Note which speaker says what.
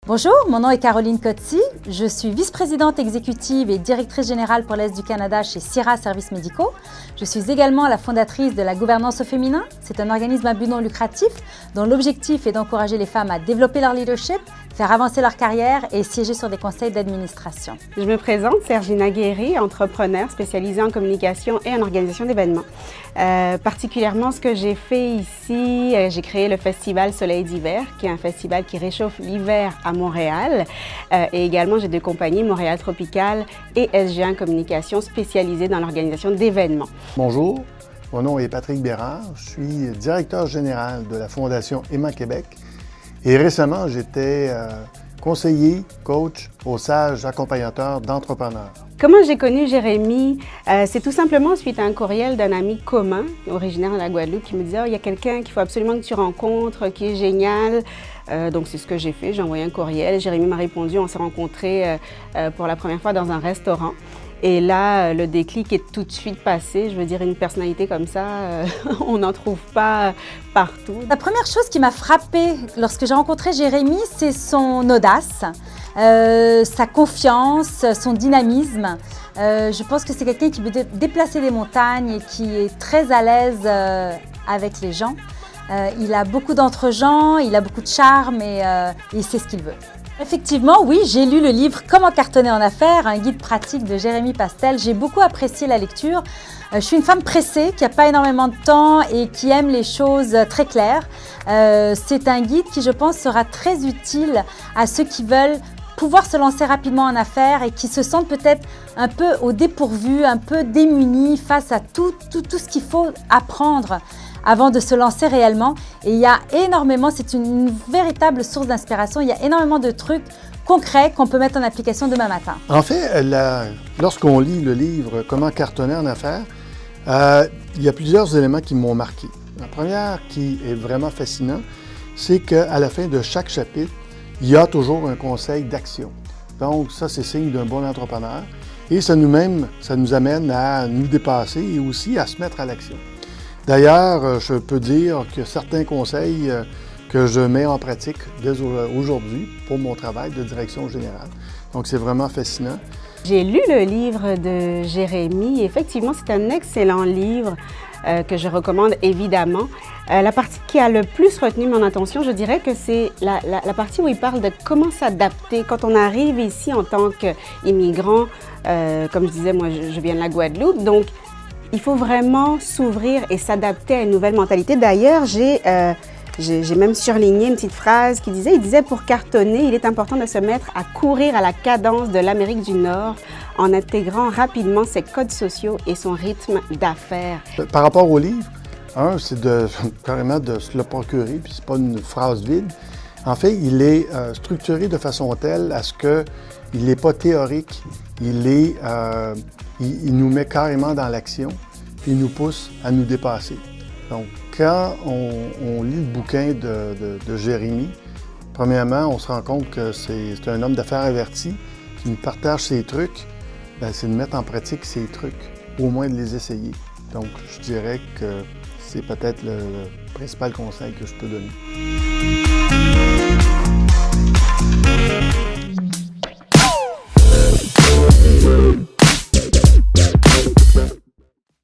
Speaker 1: Bonjour, mon nom est Caroline Cotty. Je suis vice-présidente exécutive et directrice générale pour l'Est du Canada chez CIRA Services médicaux. Je suis également la fondatrice de la Gouvernance au féminin. C'est un organisme à but non lucratif dont l'objectif est d'encourager les femmes à développer leur leadership, faire avancer leur carrière et siéger sur des conseils d'administration.
Speaker 2: Je me présente, Sergina Guéry, entrepreneur spécialisée en communication et en organisation d'événements. Particulièrement, ce que j'ai fait ici, j'ai créé le Festival Soleil d'hiver, qui est un festival qui réchauffe l'hiver à Montréal. Et également, j'ai deux compagnies, Montréal Tropical et SG1 Communication, spécialisées dans l'organisation d'événements.
Speaker 3: Bonjour, mon nom est Patrick Bérard. Je suis directeur général de la Fondation Aimant Québec. Et récemment, j'étais conseiller, coach au Sage accompagnateur d'entrepreneurs.
Speaker 2: Comment j'ai connu Jérémy? C'est tout simplement suite à un courriel d'un ami commun, originaire de la Guadeloupe, qui me disait « il y a quelqu'un qu'il faut absolument que tu rencontres, qui est génial ». Donc c'est ce que j'ai fait, j'ai envoyé un courriel. Jérémy m'a répondu, on s'est rencontrés pour la première fois dans un restaurant. Et là, le déclic est tout de suite passé. Je veux dire, une personnalité comme ça, on n'en trouve pas partout.
Speaker 1: La première chose qui m'a frappée lorsque j'ai rencontré Jérémy, c'est son audace, sa confiance, son dynamisme. Je pense que c'est quelqu'un qui peut déplacer des montagnes et qui est très à l'aise avec les gens. Il a beaucoup d'entre-gens, il a beaucoup de charme et il sait ce qu'il veut. Effectivement, oui, j'ai lu le livre « Comment cartonner en affaires », un guide pratique de Jérémy Pastel. J'ai beaucoup apprécié la lecture. Je suis une femme pressée, qui n'a pas énormément de temps et qui aime les choses très claires. C'est un guide qui, je pense, sera très utile à ceux qui veulent pouvoir se lancer rapidement en affaires et qui se sentent peut-être un peu au dépourvu, un peu démunis face à tout ce qu'il faut apprendre avant de se lancer réellement. Et il y a énormément, c'est une véritable source d'inspiration, il y a énormément de trucs concrets qu'on peut mettre en application demain matin.
Speaker 3: En fait, lorsqu'on lit le livre « Comment cartonner en affaires », il y a plusieurs éléments qui m'ont marqué. La première qui est vraiment fascinante, c'est qu'à la fin de chaque chapitre, il y a toujours un conseil d'action. Donc ça, c'est signe d'un bon entrepreneur et ça nous amène à nous dépasser et aussi à se mettre à l'action. D'ailleurs, je peux dire que certains conseils que je mets en pratique dès aujourd'hui pour mon travail de direction générale. Donc, c'est vraiment fascinant.
Speaker 2: J'ai lu le livre de Jérémy. Effectivement, c'est un excellent livre que je recommande évidemment. La partie qui a le plus retenu mon attention, je dirais que c'est la partie où il parle de comment s'adapter quand on arrive ici en tant qu'immigrant. Comme je disais, moi, je viens de la Guadeloupe, donc il faut vraiment s'ouvrir et s'adapter à une nouvelle mentalité. D'ailleurs, j'ai même surligné une petite phrase qui disait, pour cartonner, il est important de se mettre à courir à la cadence de l'Amérique du Nord en intégrant rapidement ses codes sociaux et son rythme d'affaires.
Speaker 3: Par rapport au livre, c'est carrément de se le procurer, puis c'est pas une phrase vide. En fait, il est structuré de façon telle à ce qu'il n'est pas théorique, il nous met carrément dans l'action, puis il nous pousse à nous dépasser. Donc, quand on lit le bouquin de Jérémy, premièrement, on se rend compte que c'est un homme d'affaires averti qui nous partage ses trucs. C'est de mettre en pratique ses trucs, au moins de les essayer. Donc, je dirais que c'est peut-être le principal conseil que je peux donner.